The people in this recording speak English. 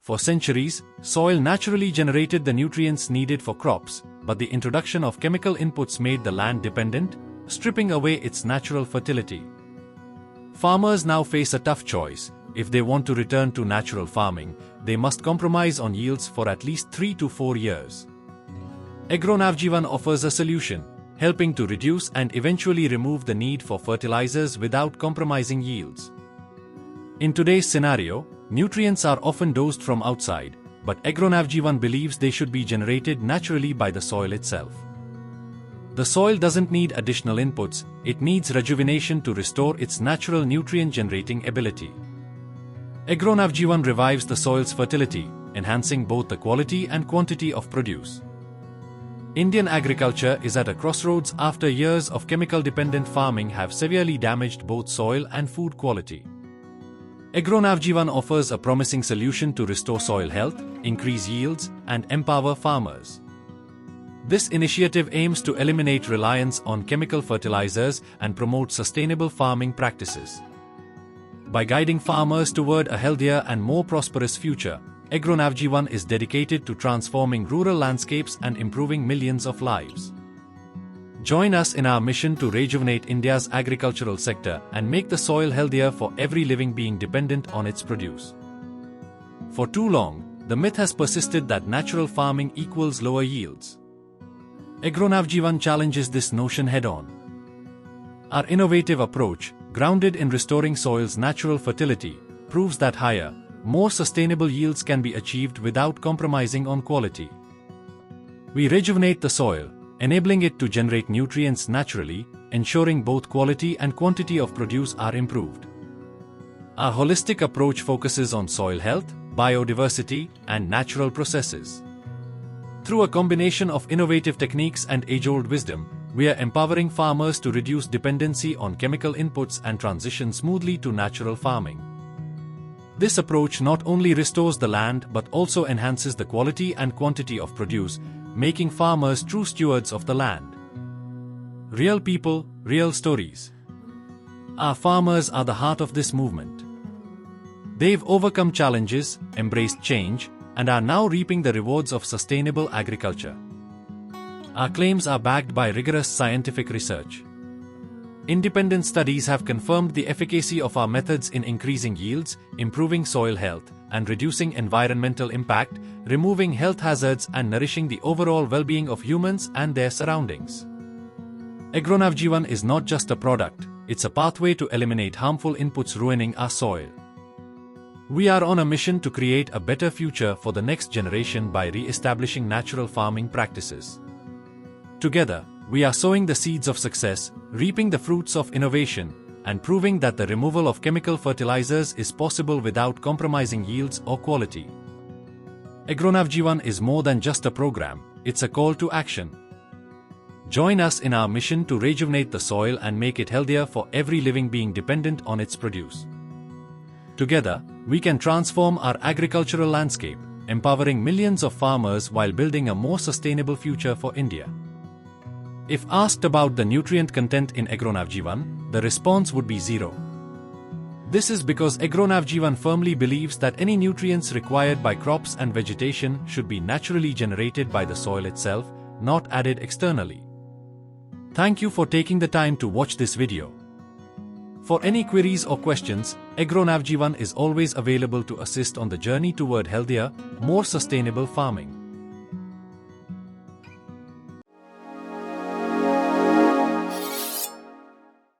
For centuries, soil naturally generated the nutrients needed for crops, but the introduction of chemical inputs made the land dependent, stripping away its natural fertility. Farmers now face a tough choice. If they want to return to natural farming, they must compromise on yields for at least 3 to 4 years. AgroNavJeevan offers a solution, helping to reduce and eventually remove the need for fertilizers without compromising yields. In today's scenario, nutrients are often dosed from outside, but AgroNavJeevan believes they should be generated naturally by the soil itself. The soil doesn't need additional inputs, it needs rejuvenation to restore its natural nutrient-generating ability. AgroNavJeevan revives the soil's fertility, enhancing both the quality and quantity of produce. Indian agriculture is at a crossroads after years of chemical-dependent farming have severely damaged both soil and food quality. AgroNavJeevan offers a promising solution to restore soil health, increase yields, and empower farmers. This initiative aims to eliminate reliance on chemical fertilizers and promote sustainable farming practices. By guiding farmers toward a healthier and more prosperous future, AgroNavJeevan is dedicated to transforming rural landscapes and improving millions of lives. Join us in our mission to rejuvenate India's agricultural sector and make the soil healthier for every living being dependent on its produce. For too long, the myth has persisted that natural farming equals lower yields. AgroNavJeevan challenges this notion head-on. Our innovative approach, grounded in restoring soil's natural fertility, proves that higher, more sustainable yields can be achieved without compromising on quality. We rejuvenate the soil, enabling it to generate nutrients naturally, ensuring both quality and quantity of produce are improved. Our holistic approach focuses on soil health, biodiversity, and natural processes. Through a combination of innovative techniques and age-old wisdom, we are empowering farmers to reduce dependency on chemical inputs and transition smoothly to natural farming. This approach not only restores the land but also enhances the quality and quantity of produce, making farmers true stewards of the land. Real people, real stories. Our farmers are the heart of this movement. They've overcome challenges, embraced change, and are now reaping the rewards of sustainable agriculture. Our claims are backed by rigorous scientific research. Independent studies have confirmed the efficacy of our methods in increasing yields, improving soil health, and reducing environmental impact, removing health hazards and nourishing the overall well-being of humans and their surroundings. AgroNavJeevan is not just a product, it's a pathway to eliminate harmful inputs ruining our soil. We are on a mission to create a better future for the next generation by re-establishing natural farming practices. Together, we are sowing the seeds of success, reaping the fruits of innovation, and proving that the removal of chemical fertilizers is possible without compromising yields or quality. AgroNavJeevan is more than just a program, it's a call to action. Join us in our mission to rejuvenate the soil and make it healthier for every living being dependent on its produce. Together, we can transform our agricultural landscape, empowering millions of farmers while building a more sustainable future for India. If asked about the nutrient content in AgroNavJeevan, the response would be zero. This is because AgroNavJeevan firmly believes that any nutrients required by crops and vegetation should be naturally generated by the soil itself, not added externally. Thank you for taking the time to watch this video. For any queries or questions, AgroNavJeevan is always available to assist on the journey toward healthier, more sustainable farming.